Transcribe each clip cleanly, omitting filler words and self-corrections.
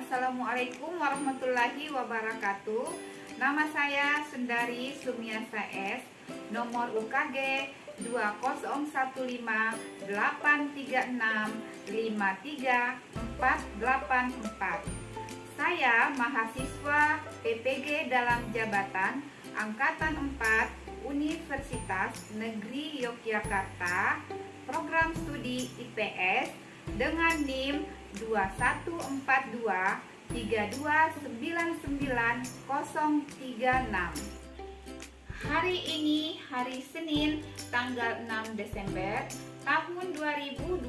Assalamualaikum warahmatullahi wabarakatuh. Nama saya Sundari Sumiasa S. Nomor UKG 20158365344. Saya mahasiswa PPG dalam jabatan Angkatan 4 Universitas Negeri Yogyakarta, program studi IPS dengan NIM 2142329936. Hari ini hari Senin tanggal 6 Desember tahun 2021,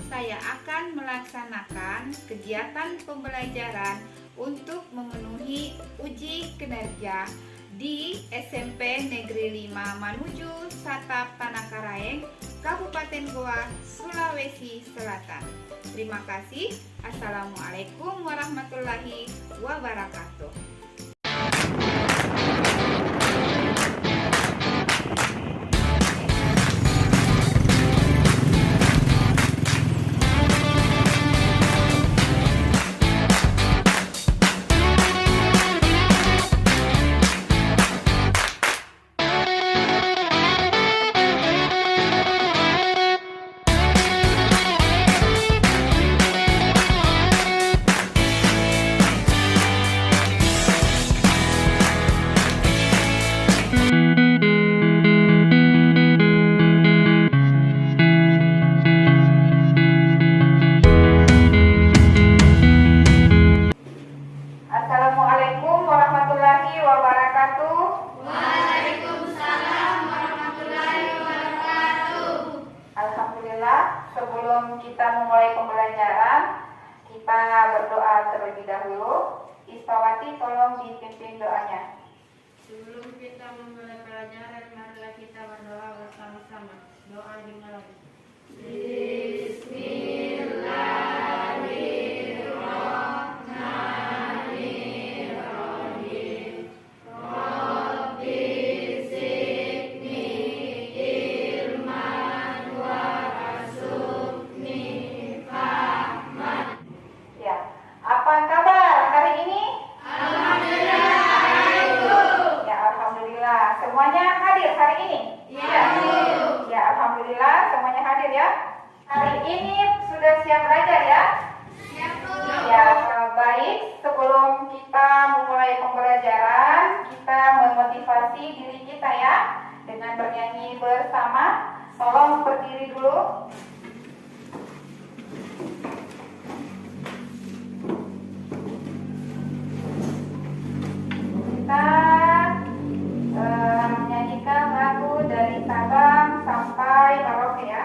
saya akan melaksanakan kegiatan pembelajaran untuk memenuhi uji kinerja di SMP Negeri 5 Manuju Satap Tanakaraeng, Kabupaten Goa, Sulawesi Selatan. Terima kasih. Assalamualaikum warahmatullahi wabarakatuh. Assalamualaikum warahmatullahi wabarakatuh. Waalaikumsalam warahmatullahi wabarakatuh. Alhamdulillah, sebelum kita memulai pembelajaran, kita berdoa terlebih dahulu. Isfawati, tolong dipimpin doanya. Sebelum kita memulai pelajaran, marilah kita berdoa bersama-sama. Doa dimulai. Bismillahirrahmanirrahim. Rabbi zidni ilman warzuqni fahman. Ya, apa kabar hari ini? Alhamdulillah. Ya, alhamdulillah. Semuanya hadir hari ini? Ya, Bu. Ya, alhamdulillah semuanya hadir ya. Hari ini sudah siap belajar ya? Siap, Bu. Ya, baik. Sebelum kita memulai pembelajaran, kita memotivasi diri kita ya dengan bernyanyi bersama. Tolong berdiri dulu. Kita menyanyikan lagu dari Sabang sampai Merauke ya.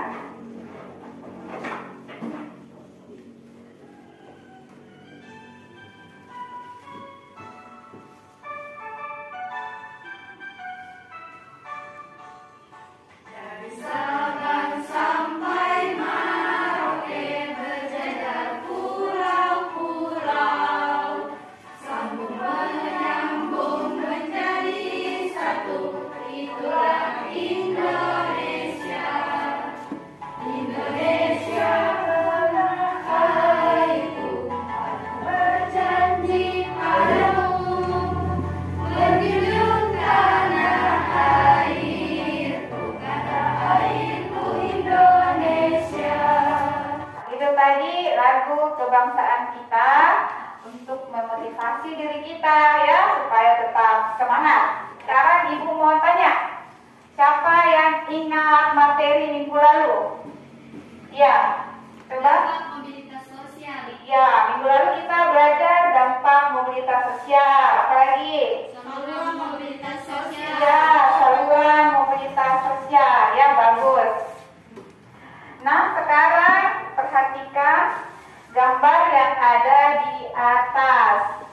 Dari Sabang sampai Merauke berjajar pulau-pulau, sambung menyambung menjadi satu, itulah Indonesia. Indonesia itu berjanji padamu, berjulur tanah airku, kata airku Indonesia. Itu tadi lagu kebangsaan kita untuk memotivasi diri kita ya supaya tetap semangat. Sekarang Ibu mau tanya, siapa yang ingat materi minggu lalu? Ya, coba. Mobilitas sosial, Ya, minggu lalu kita belajar dampak mobilitas sosial. Apalagi? saluran mobilitas sosial. Ya, saluran mobilitas sosial. Ya, bagus. Nah, sekarang perhatikan gambar yang ada di atas.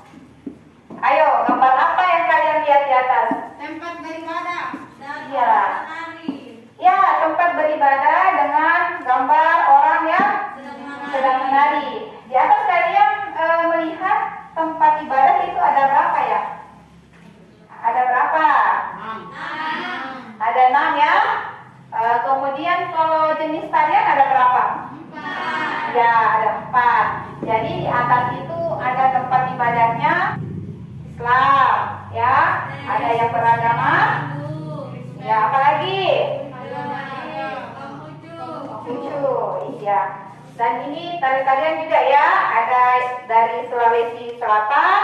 Ayo, gambar apa yang kalian lihat di atas? Tempat beribadah dan Iya. menari. Ya, tempat beribadah dengan gambar orang yang sedang menari. Di atas kalian melihat tempat ibadah itu ada berapa ya? Ada berapa? Ada 6 ya. Kemudian kalau jenis tarian ada berapa? 4. Ya, ada 4. Jadi di atas itu ada tempat ibadahnya Islam, ya. Ada yang beragama, ya. Apalagi Konghucu, iya. Dan ini tari-tarian juga ya. Ada dari Sulawesi Selatan,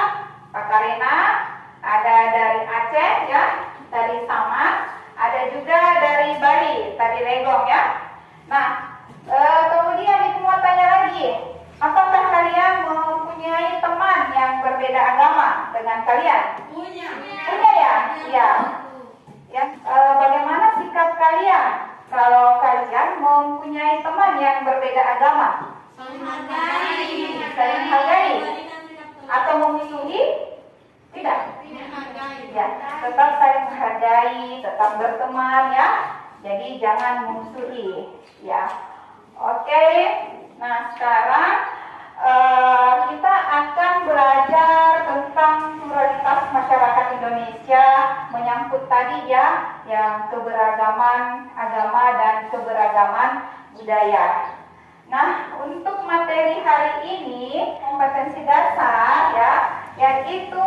Pakarena, ada dari Aceh, ya, dari Saman, ada juga dari Bali, tari Legong, ya. Nah, kemudian ibu mau tanya lagi, apakah kalian mempunyai teman yang berbeda agama dengan kalian? Punya ya? Iya. Ya, bagaimana sikap kalian kalau kalian mempunyai teman yang berbeda agama? Saling menghargai atau memusuhi? Tidak. Ya, tetap saling menghargai, tetap berteman, ya. Jadi jangan memusuhi, ya. Oke. Nah, sekarang kita akan belajar tentang pluralitas masyarakat Indonesia, menyangkut tadi ya, yang keberagaman agama dan keberagaman budaya. Nah, untuk materi hari ini, kompetensi dasar ya, yaitu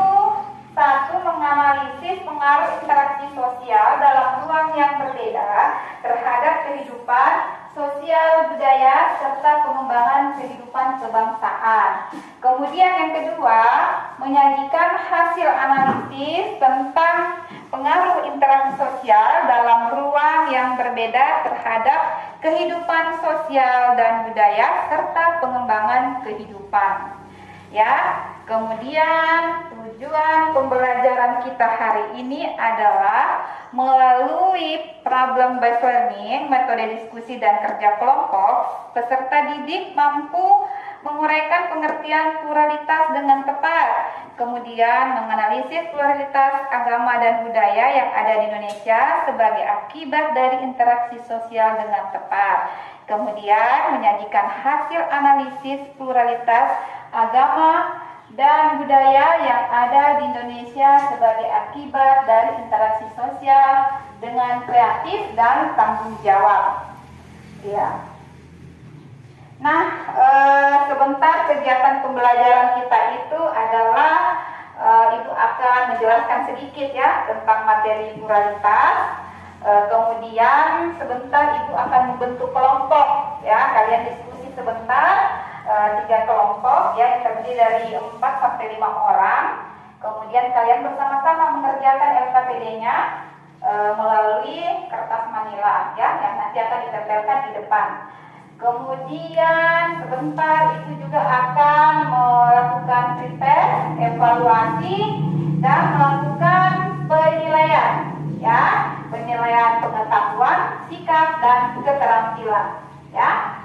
satu, menganalisis pengaruh interaksi sosial dalam ruang yang berbeda terhadap kehidupan sosial budaya serta pengembangan kehidupan kebangsaan. Kemudian yang kedua, menyajikan hasil analisis tentang pengaruh interaksi sosial dalam ruang yang berbeda terhadap kehidupan sosial dan budaya serta pengembangan kehidupan. Ya, kemudian tujuan pembelajaran kita hari ini adalah melalui problem based learning, metode diskusi dan kerja kelompok, peserta didik mampu menguraikan pengertian pluralitas dengan tepat, kemudian menganalisis pluralitas agama dan budaya yang ada di Indonesia sebagai akibat dari interaksi sosial dengan tepat, kemudian menyajikan hasil analisis pluralitas agama dan budaya yang ada di Indonesia sebagai akibat dari interaksi sosial dengan kreatif dan tanggung jawab. Ya. Nah, sebentar kegiatan pembelajaran kita itu adalah Ibu akan menjelaskan sedikit ya tentang materi pluralitas. Kemudian sebentar Ibu akan membentuk kelompok ya, kalian diskusi sebentar. 3 kelompok ya, yang terdiri dari 4 sampai 5 orang. Kemudian kalian bersama-sama mengerjakan LKPD-nya melalui kertas manila ya, yang nanti akan ditempelkan di depan. Kemudian sebentar itu juga akan melakukan pretest, evaluasi dan melakukan penilaian ya, penilaian pengetahuan, sikap dan keterampilan ya.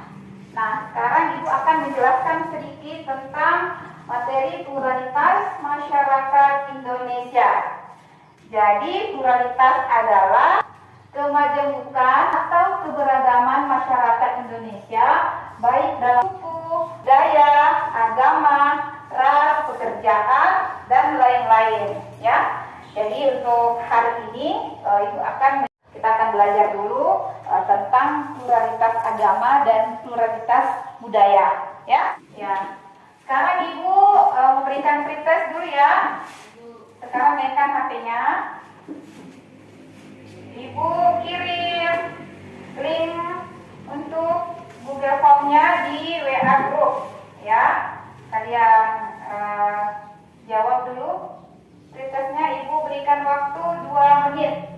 Nah, sekarang Ibu akan menjelaskan sedikit tentang materi pluralitas masyarakat Indonesia. Jadi, pluralitas adalah kemajemukan atau keberagaman masyarakat Indonesia, baik dalam suku, daya, agama, ras, pekerjaan, dan lain-lain. Ya, jadi untuk hari ini kita akan belajar dulu tentang pluralitas agama dan pluralitas budaya, ya. Ya. Sekarang Ibu memberikan pretest dulu ya. Sekarang mainkan HP-nya. Ibu kirim link untuk Google Form-nya di WA group, ya. Kalian jawab dulu pretestnya. Ibu berikan waktu 2 menit.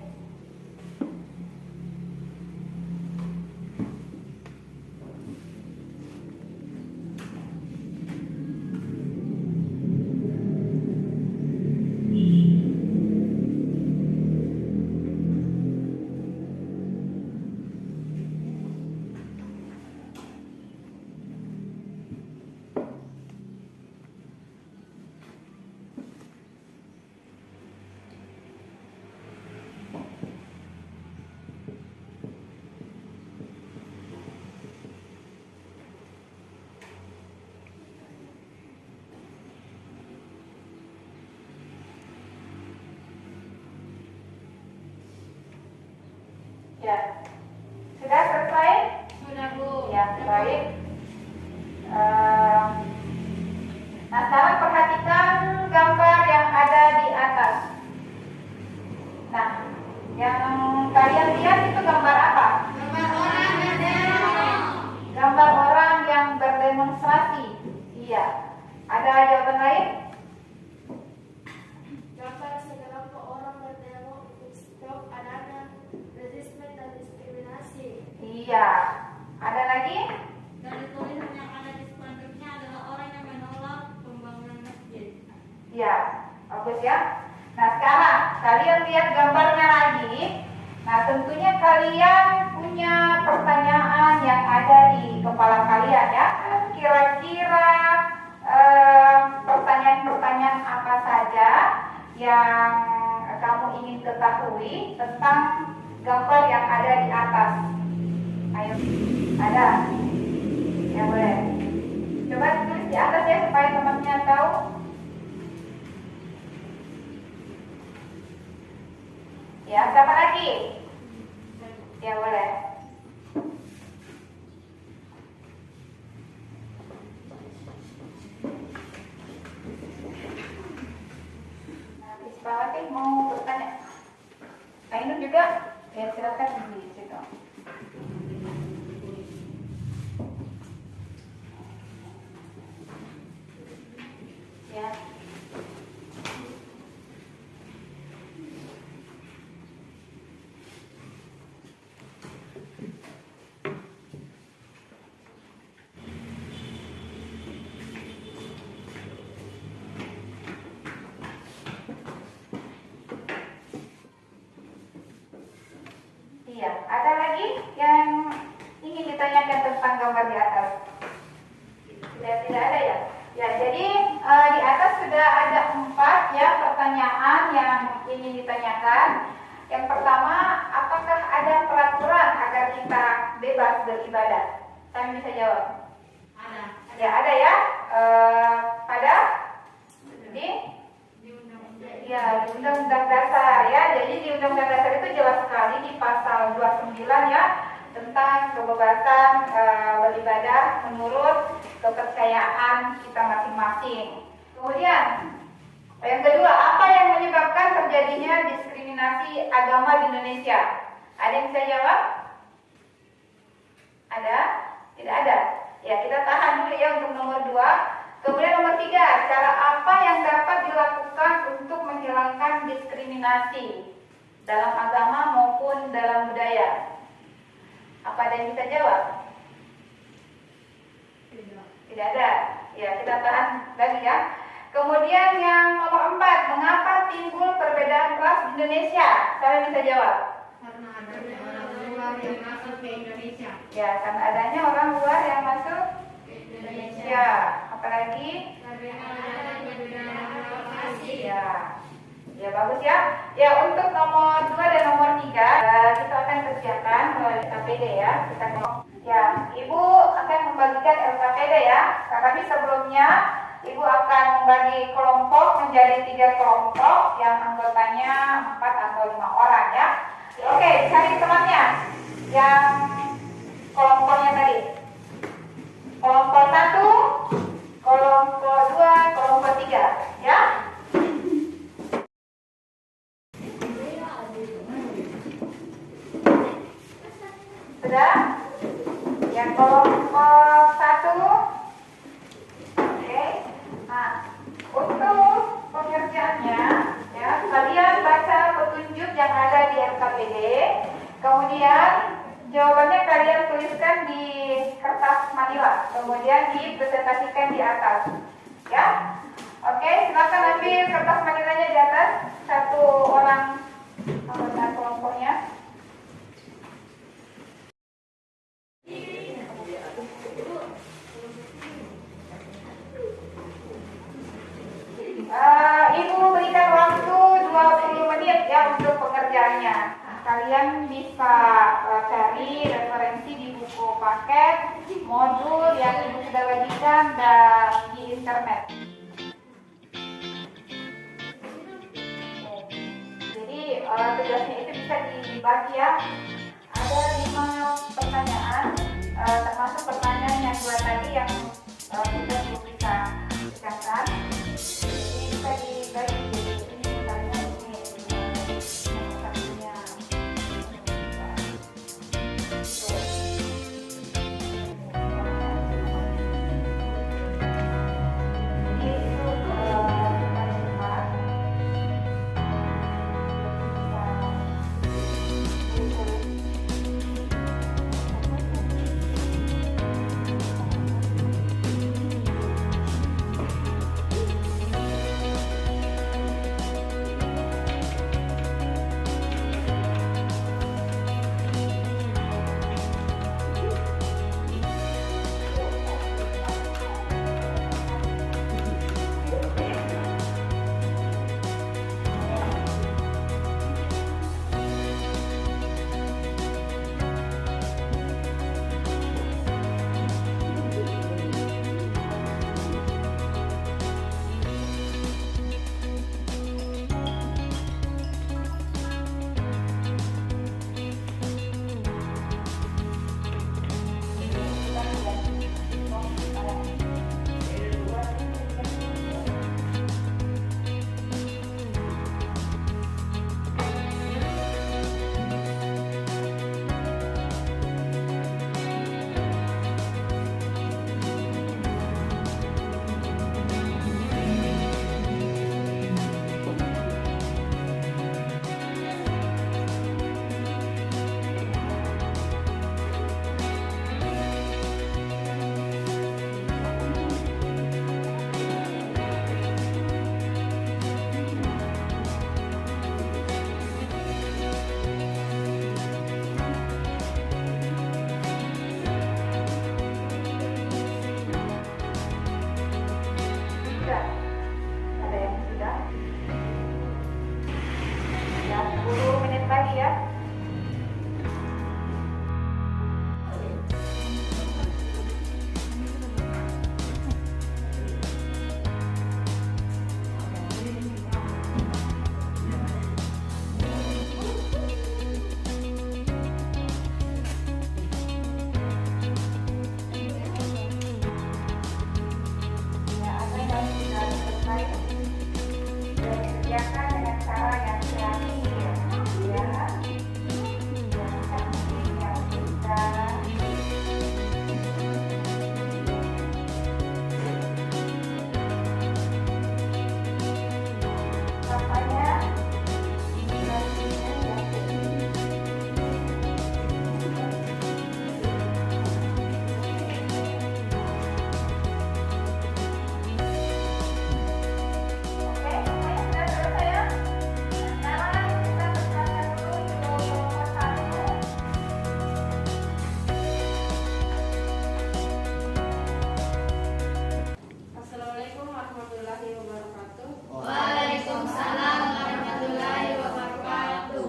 Ya, sudah selesai? Sudah, Bu. Ya, baik. sekarang perhatikan gambar yang ada di atas. Nah, yang kalian lihat itu gambar apa? Gambar orang yang demo. Gambar orang yang berdemonstrasi. Iya. Ada jawaban lain? Gambar sekelompok orang berdemo untuk stop adanya rasisme dan diskriminasi. Iya. Ada lagi? Dari tulisan yang ada di spanduknya adalah orang yang menolak pembangunan masjid. Iya. Bagus ya. Nah, sekarang kalian lihat gambarnya lagi. Nah, tentunya kalian punya pertanyaan yang ada di kepala kalian ya. Kira-kira pertanyaan-pertanyaan apa saja yang kamu ingin ketahui tentang gambar yang ada di atas? Ayo, ada? Ya boleh. Coba tulis di atas ya supaya teman-teman tahu. Ya, siapa lagi? Ya boleh. Nah, Pak Lati mau bertanya. Ainun juga? Ya silakan di situ. Ya. Iya, ada lagi yang ingin ditanyakan tentang gambar di atas? Tidak ada ya? Ya, jadi di atas sudah ada 4 ya pertanyaan yang ingin ditanyakan. Yang pertama, apakah ada peraturan agar kita bebas beribadah? Kalian bisa jawab. Ada. Ya, ada ya. Ada di Undang-undang. ya, di Undang-Undang Dasar ya. Jadi di Undang-Undang Dasar itu jelas sekali di pasal 29 ya tentang kebebasan beribadah menurut kepercayaan kita masing-masing. Kemudian yang kedua, apa yang menyebabkan terjadinya diskriminasi agama di Indonesia? Ada yang bisa jawab? Ada? Tidak ada. Ya, kita tahan dulu ya untuk nomor 2. Kemudian nomor 3, cara apa yang dapat dilakukan untuk menghilangkan diskriminasi dalam agama maupun dalam budaya? Apa ada yang bisa jawab? Tidak ada. Ya, kita tahan lagi ya. Kemudian yang nomor 4, mengapa timbul perbedaan ras di Indonesia? Saya bisa jawab. Karena adanya orang luar yang masuk ke Indonesia. Ya, karena adanya orang luar yang masuk. Indonesia. Ya, apalagi? Karena adanya perbedaan lokasi. Ya, ya bagus ya. Ya, untuk nomor 2 dan nomor 3 kita akan kerjakan melalui KPD ya. Ya, Ibu akan membagikan LKPD ya. Tapi sebelumnya Ibu akan membagi kelompok menjadi 3 kelompok yang anggotanya 4 atau 5 orang ya. Oke, cari temannya yang kelompoknya tadi. Kelompok 1, kelompok 2, kelompok 3 ya. Sudah? Yang kelompok 1. Oke. Nah, untuk pengerjaannya ya, kalian baca petunjuk yang ada di LKPD. Kemudian jawabannya kalian tuliskan di kertas manila. Kemudian dipresentasikan di atas. Ya. Oke, silakan ambil kertas manilanya di atas. 1 orang anggota kelompoknya. Ibu berikan waktu 20 menit ya untuk pengerjaannya. Kalian bisa cari referensi di buku paket, modul yang Ibu sudah bagikan dan di internet. Jadi tugasnya itu bisa dibagi ya. Ada 5 pertanyaan, termasuk pertanyaan yang 2 tadi yang sudah Ibu bisa pecahkan. Sudah? Ada yang sudah? Ya, 10 menit lagi ya. Ya, apa yang kita selesai dan kerjakan dengan cara yang kreatif ya. Yang cantik, yang indah. Tampaknya ilustrasinya ya. Oke, semuanya sudah selesai ya. Sekarang kita berjalan dulu ke kelompok 1. Assalamualaikum warahmatullahi wabarakatuh. Waalaikumsalam warahmatullahi wabarakatuh.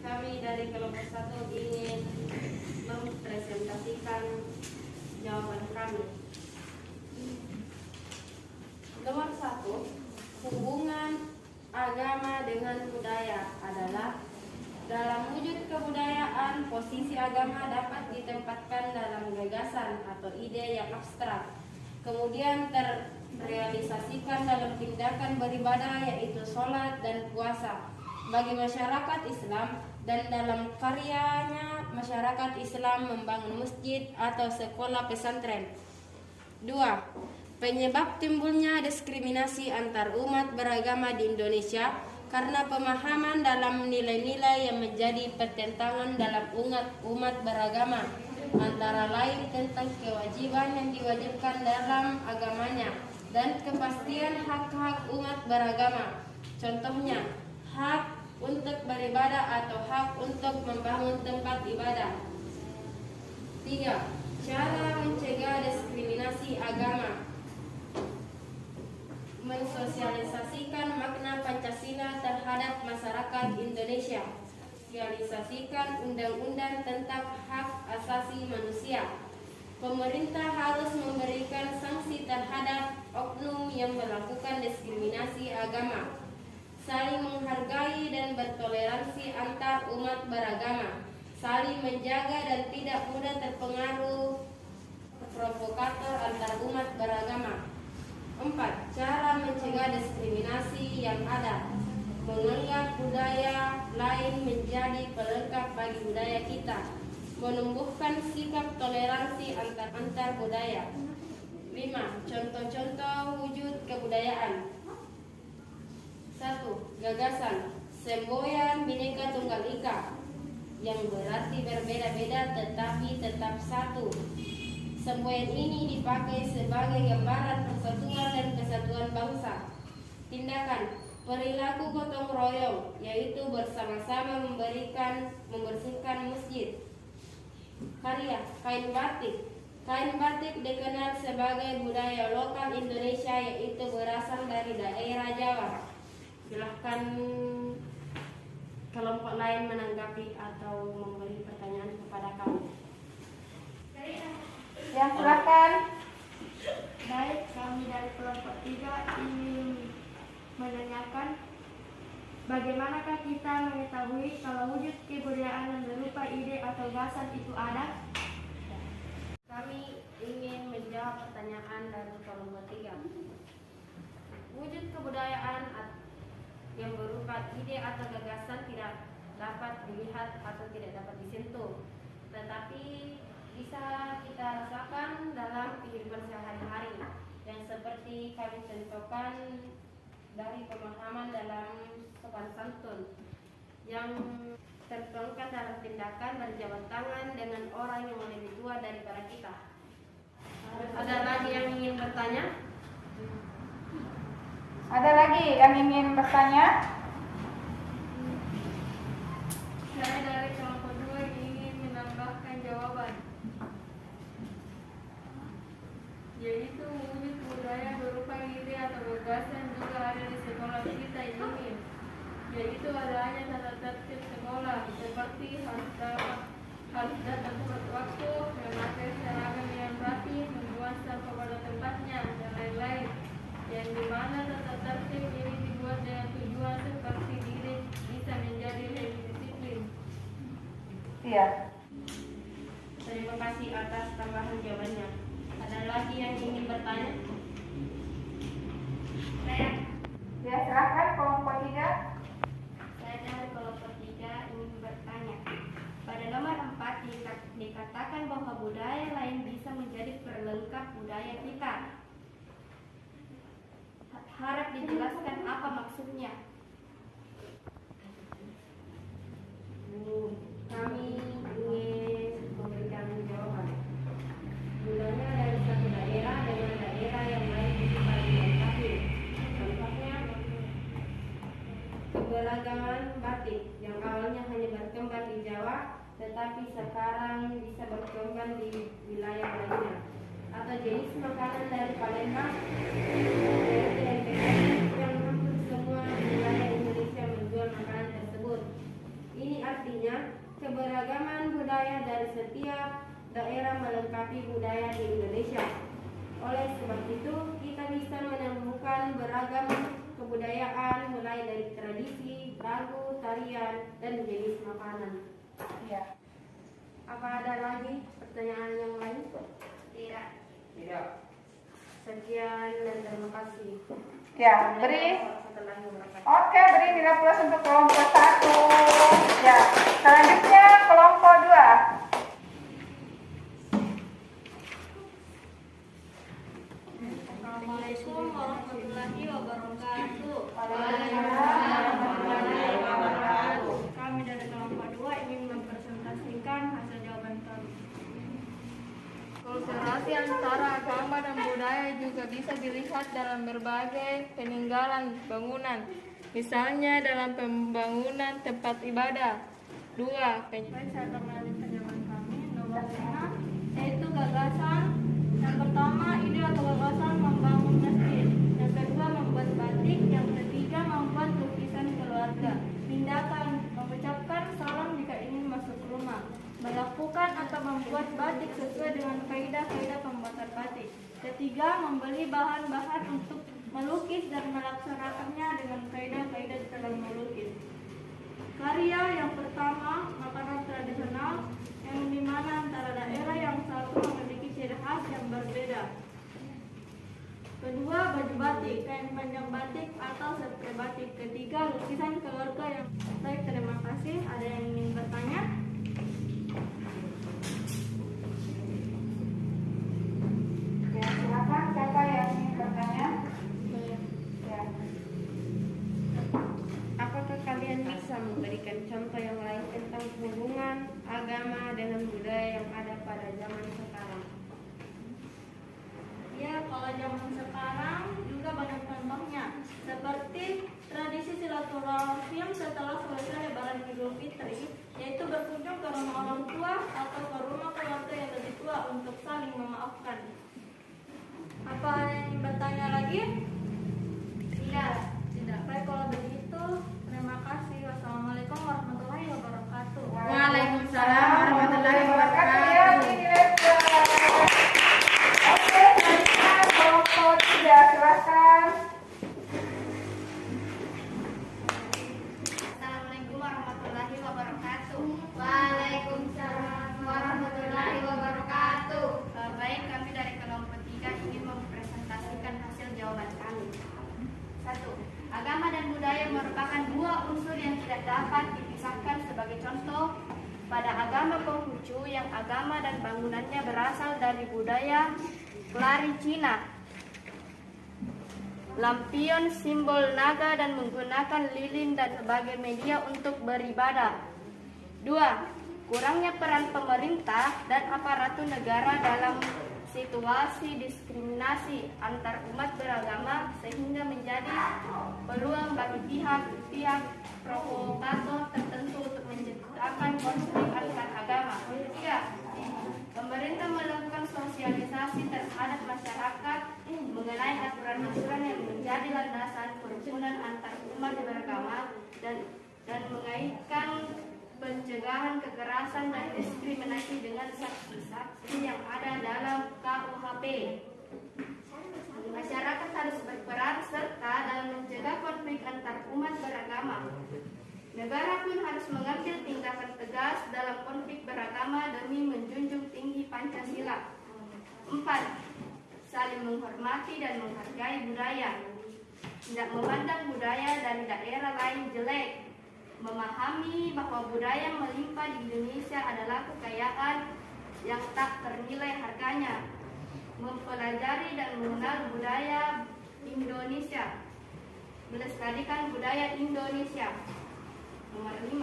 Kami dari kelompok 1 ingin mempresentasikan jawaban kami. Nomor 1, hubungan agama dengan budaya adalah dalam wujud kebudayaan, posisi agama dapat ditempatkan dalam gagasan atau ide yang abstrak, kemudian terrealisasikan dalam tindakan beribadah yaitu sholat dan puasa bagi masyarakat Islam, dan dalam karyanya masyarakat Islam membangun masjid atau sekolah pesantren. 2. Penyebab timbulnya diskriminasi antar umat beragama di Indonesia karena pemahaman dalam nilai-nilai yang menjadi pertentangan dalam umat beragama, antara lain tentang kewajiban yang diwajibkan dalam agamanya dan kepastian hak-hak umat beragama. Contohnya, hak untuk beribadah atau hak untuk membangun tempat ibadah. 3. Cara mencegah diskriminasi agama: mensosialisasikan makna Pancasila terhadap masyarakat Indonesia, realisasikan undang-undang tentang hak asasi manusia. Pemerintah harus memberikan sanksi terhadap oknum yang melakukan diskriminasi agama, saling menghargai dan bertoleransi antar umat beragama, saling menjaga dan tidak mudah terpengaruh provokator antar umat beragama. 4. Cara mencegah diskriminasi yang ada: menganggap budaya lain menjadi pelengkap bagi budaya kita, menumbuhkan sikap toleransi antar budaya. 5. Contoh-contoh wujud kebudayaan. 1. Gagasan semboyan Bhinneka Tunggal Ika, yang berarti berbeda-beda tetapi tetap satu. Semboyan ini dipakai sebagai gambaran persatuan dan kesatuan bangsa. Tindakan perilaku gotong royong, yaitu bersama-sama membersihkan masjid. Karya kain batik. Kain batik dikenal sebagai budaya lokal Indonesia, yaitu berasal dari daerah Jawa. Silahkan kelompok lain menanggapi atau memberi pertanyaan kepada kami. Ya, silakan. Baik, kami dari kelompok 3 ingin menanyakan bagaimanakah kita mengetahui kalau wujud kebudayaan yang berupa ide atau gagasan itu ada? Kami ingin menjawab pertanyaan dari kelompok 3. Wujud kebudayaan yang berupa ide atau gagasan tidak dapat dilihat atau tidak dapat disentuh, tetapi bisa kita rasakan dalam kehidupan sehari-hari, yang seperti kami contohkan dari pemahaman dalam sopan santun yang tertuangkan dalam tindakan berjabat tangan dengan orang yang lebih tua daripada kita. Ada lagi yang ingin bertanya? Ada lagi yang ingin bertanya? Saya dari kelompok 2 ingin menambahkan jawaban, yaitu wujud budaya yaitu adanya tata tertib sekolah seperti harus datang tepat waktu, memakai seragam yang rapi, membuang sampah pada tempatnya, dan lain-lain. Yang dimana tata tertib ini dibuat dengan tujuan seperti diri bisa menjadi lebih disiplin. Iya. Terima kasih atas tambahan jawabannya. Ada lagi yang ingin bertanya? Ya, silakan kelompok 3. Saya dari kelompok 3 ingin bertanya. Pada nomor 4 dikatakan bahwa budaya lain bisa menjadi pelengkap budaya kita. Harap dijelaskan apa maksudnya. Kami ingin memberikan jawaban. Mulanya dari satu daerah dengan daerah yang lain itu saling melengkapi. Contohnya, keberagaman batik yang awalnya hanya berkembang di Jawa, tetapi sekarang bisa berkembang di wilayah lainnya. Atau jenis makanan dari Palembang yang hampir semua wilayah Indonesia menjual makanan tersebut. Ini artinya keberagaman budaya dari setiap daerah melengkapi budaya di Indonesia. Oleh sebab itu, kita bisa menemukan beragam kebudayaan mulai dari tradisi, lagu, tarian, dan jenis makanan. Iya. Apa ada lagi pertanyaan yang lain? Tidak. Tidak. Sekian dan terima kasih. Ya, Oke, beri nilai plus untuk kelompok 1. Ya, selanjutnya kelompok 2. Assalamualaikum warahmatullahi wabarakatuh. Kami dari kelompok 2 ingin mempresentasikan hasil jawaban kami. Kolaborasi antara agama dan budaya juga bisa dilihat dalam berbagai peninggalan bangunan, misalnya dalam pembangunan tempat ibadah. 2. Saya mengajukan jawaban kami nomor 5, yaitu gagasan. Yang pertama, ide atau gagasan membangun masjid. Yang kedua, membuat batik. Yang ketiga, membuat lukisan keluarga. Tindakan, mengucapkan salam jika ingin masuk rumah. Melakukan atau membuat batik sesuai dengan kaidah-kaidah pembuatan batik. Ketiga, membeli bahan-bahan untuk melukis dan melaksanakannya dengan kaidah-kaidah dalam melukis. Karya yang pertama, makanan tradisional, yang dimana antara daerah yang satu memiliki ciri khas yang berbeda. Kedua, baju batik, kain panjang batik atau setrika batik. Ketiga, lukisan keluarga yang baik. Terima kasih. Ada yang ingin bertanya? Ya, silakan siapa yang ingin bertanya? Ya. Apakah kalian bisa memberikan contoh yang lain tentang hubungan agama dengan budaya yang ada pada zaman sekarang? Ya, kalau zaman sekarang juga banyak contohnya, seperti tradisi silaturahim setelah selesai Lebaran Idul Fitri, yaitu berkunjung ke rumah orang tua atau ke rumah keluarga yang lebih tua untuk saling memaafkan. Apa ada yang ingin bertanya lagi? Tidak. Baik, kalau begitu, terima kasih. Wassalamualaikum warahmatullahi wabarakatuh. Waalaikumsalam warahmatullahi Ya, wabarakatuh. beri nilai plus. Oke, selanjutnya kelompok 3, silakan. Assalamualaikum warahmatullahi wabarakatuh. Waalaikumsalam warahmatullahi wabarakatuh. Baik, kami dari kelompok 3 ingin mempresentasikan hasil jawaban kami. 1. Agama dan budaya merupakan dua unsur yang tidak dapat dipisahkan. Sebagai contoh, pada agama Konghucu yang agama dan bangunannya berasal dari budaya Kelari Cina, lampion simbol naga dan menggunakan lilin dan sebagai media untuk beribadah. 2. Kurangnya peran pemerintah dan aparatur negara dalam situasi diskriminasi antar umat beragama sehingga menjadi peluang bagi pihak provokator tertentu untuk menciptakan konflik antar agama. 3. Pemerintah melakukan sosialisasi terhadap masyarakat mengenai aturan-aturan yang menjadi landasan kerukunan antar umat beragama dan dan mengaitkan pencegahan kekerasan dan diskriminasi dengan saksi-saksi yang ada dalam KUHP. Masyarakat harus berperan serta dalam mencegah konflik antar umat beragama. Negara pun harus mengambil tindakan tegas dalam konflik beragama demi menjunjung tinggi Pancasila. 4. Saling menghormati dan menghargai budaya. Tidak memandang budaya dari daerah lain jelek. Memahami bahwa budaya melimpah di Indonesia adalah kekayaan yang tak ternilai harganya. Mempelajari dan mengenal budaya Indonesia. Melestarikan budaya Indonesia. Nomor 5.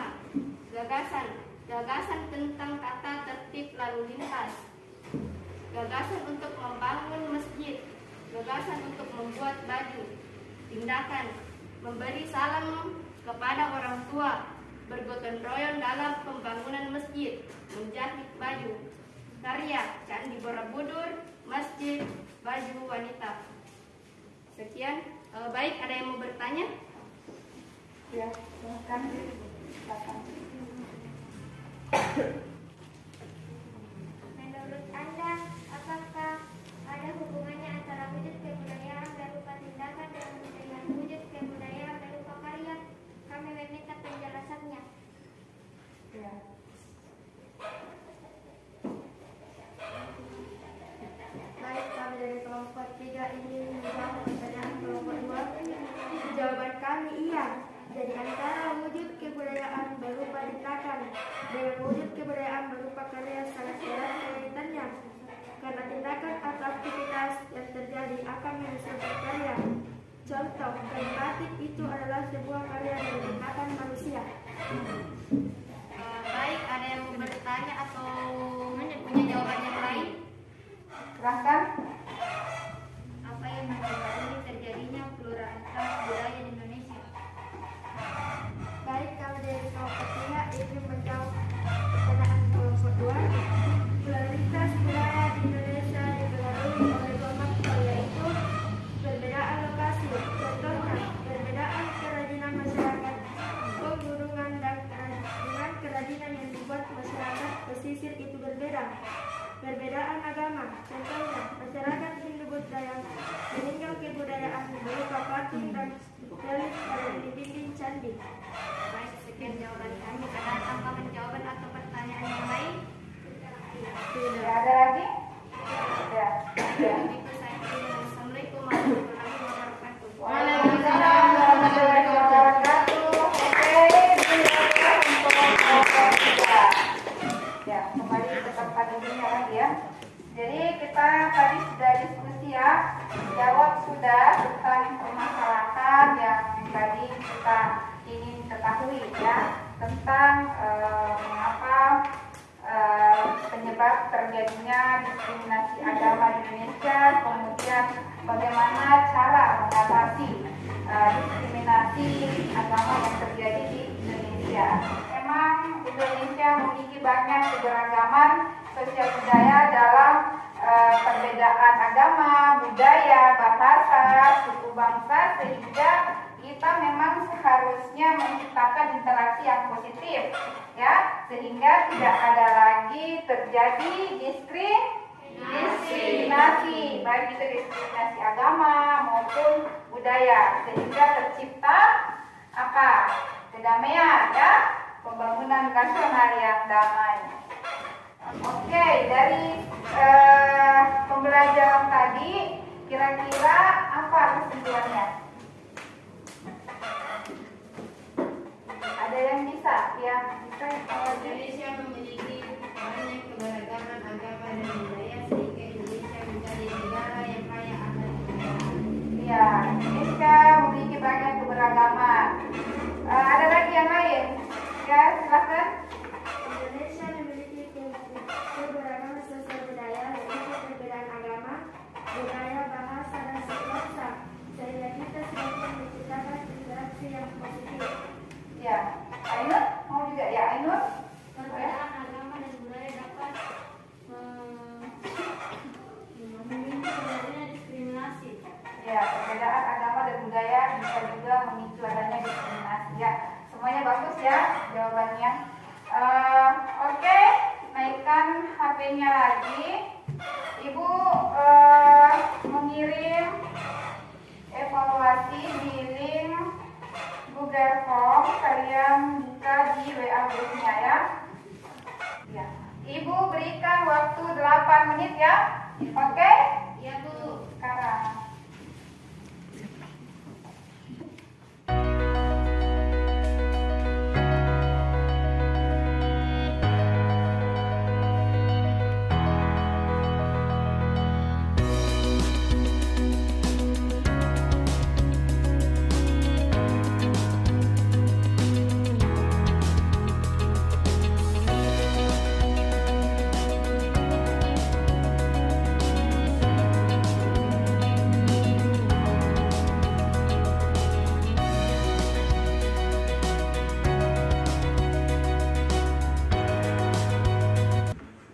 Gagasan tentang tata tertib lalu lintas. Gagasan untuk membangun masjid. Gagasan untuk membuat baju. Tindakan memberi salam kepada orang tua. Bergotong royong dalam pembangunan masjid. Menjahit baju. Karya Candi Borobudur, masjid, baju wanita. Sekian. Baik, ada yang mau bertanya? Ya, silakan. Menurut Anda, apakah ada hubungannya antara wujud kebudayaan berupa tindakan dengan wujud kebudayaan berupa karya? Kami meminta penjelasannya. Ya. Baik, kami dari kelompok 3 ingin menjawab pertanyaan kelompok 2. Jawaban kami iya. Jadi antara wujud kebudayaan berupa tindakan dengan wujud kebudayaan berupa karya sangat erat kaitannya. Karena tindakan atau aktivitas yang terjadi akan menghasilkan karya. Contoh, kain batik itu adalah sebuah karya dari tindakan manusia. Baik, ada yang mau bertanya atau punya jawaban yang lain? Silahkan. Apa yang mendasari terjadinya pluralitas budaya di Indonesia? Baik, kami dari kelompok 3 ingin menjawab pertanyaan kelompok 2. Pluralitas budaya di Indonesia dipengaruhi oleh dua faktor, yaitu perbedaan lokasi, contohnya perbedaan kerajinan masyarakat pegunungan dan kerajinan yang dibuat masyarakat pesisir itu berbeda. Perbedaan agama, contohnya masyarakat Hindu Buddha yang meninggal kebudayaan berupa patung dan relief pada dinding candi. Baik, sekian jawaban kami. Ada tambahan jawaban atau pertanyaan yang lain? Ya, ada lagi? Ya. Ya. Begitu saya kira. Assalamualaikum warahmatullahi wabarakatuh. Waalaikumsalam warahmatullahi wabarakatuh. Oke, demikian untuk kelompok 3. Ya, kembali ke tempat duduknya lagi ya. Jadi kita tadi sudah diskusi ya, jawab sudah tentang permasalahan yang tadi kita ingin ketahui ya, tentang mengapa penyebab terjadinya diskriminasi agama di Indonesia, kemudian bagaimana cara mengatasi diskriminasi agama yang terjadi di Indonesia. Memang Indonesia memiliki banyak keberagaman sosial budaya dalam perbedaan agama, budaya, bahasa, suku bangsa, sehingga kita memang seharusnya menciptakan interaksi yang positif ya, sehingga tidak ada lagi terjadi diskriminasi, baik itu diskriminasi agama maupun budaya, sehingga tercipta apa? Kedamaian ya, pembangunan nasional yang damai. Oke, dari pembelajaran tadi kira-kira apa kesimpulannya? Ada yang bisa? Yang bisa? Indonesia memiliki banyak keberagaman agama dan budaya sehingga Indonesia menjadi negara yang kaya akan kekayaan. Ya, Indonesia memiliki banyak keberagaman. Ada lagi yang lain? Ya, silakan. Indonesia memiliki keberagaman sosial budaya, yaitu perbedaan agama, budaya, bahasa, dan suku bangsa, sehingga kita semakin menciptakan interaksi yang positif. Ya, Ainur mau juga ya, Ainur? Perbedaan agama dan budaya dapat memicu terjadinya diskriminasi. Ya, perbedaan agama dan budaya bisa juga memicu adanya diskriminasi ya. Semuanya bagus ya jawabannya. Oke, naikkan HP-nya lagi. Ibu mengirim evaluasi di link Google Form. Kalian buka di WA grupnya ya. Ya. Ibu berikan waktu 8 menit ya. Oke? Iya Bu. Sekarang.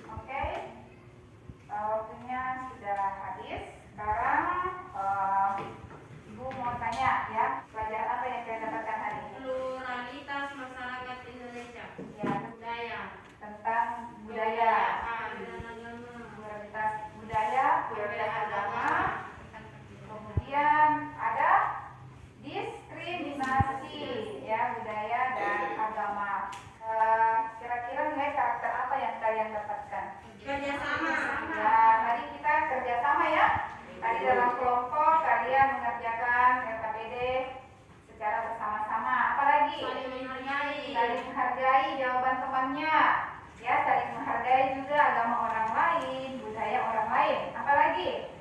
Oke, waktunya sudah habis. Sekarang Ibu mau tanya ya, pelajaran apa yang kalian dapatkan hari ini? Pluralitas masyarakat Indonesia. Ya, Budaya. tentang budaya, Dan agama. pluralitas budaya, pluralitas agama. Kemudian ada diskriminasi ya, budaya dan agama. Kira-kira nilai karakter apa yang kalian dapatkan? Kerjasama. Ya, tadi kita kerjasama ya. Tadi dalam kelompok kalian mengerjakan RKPD secara bersama-sama. Apalagi? Saling menghargai. Saling menghargai jawaban temannya. Ya, saling menghargai juga agama orang lain, budaya orang lain. Apalagi?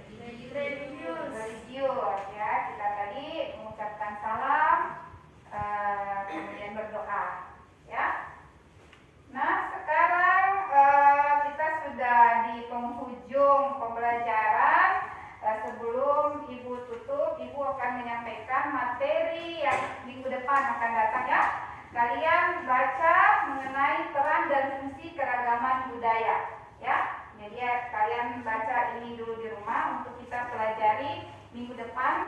Religius ya. Kita tadi mengucapkan salam, kemudian berdoa. Ya. Nah, sekarang kita sudah di penghujung pembelajaran. Sebelum Ibu tutup, Ibu akan menyampaikan materi yang minggu depan akan datang ya. Kalian baca mengenai peran dan fungsi keragaman budaya ya. Jadi kalian baca ini dulu di rumah untuk kita pelajari minggu depan.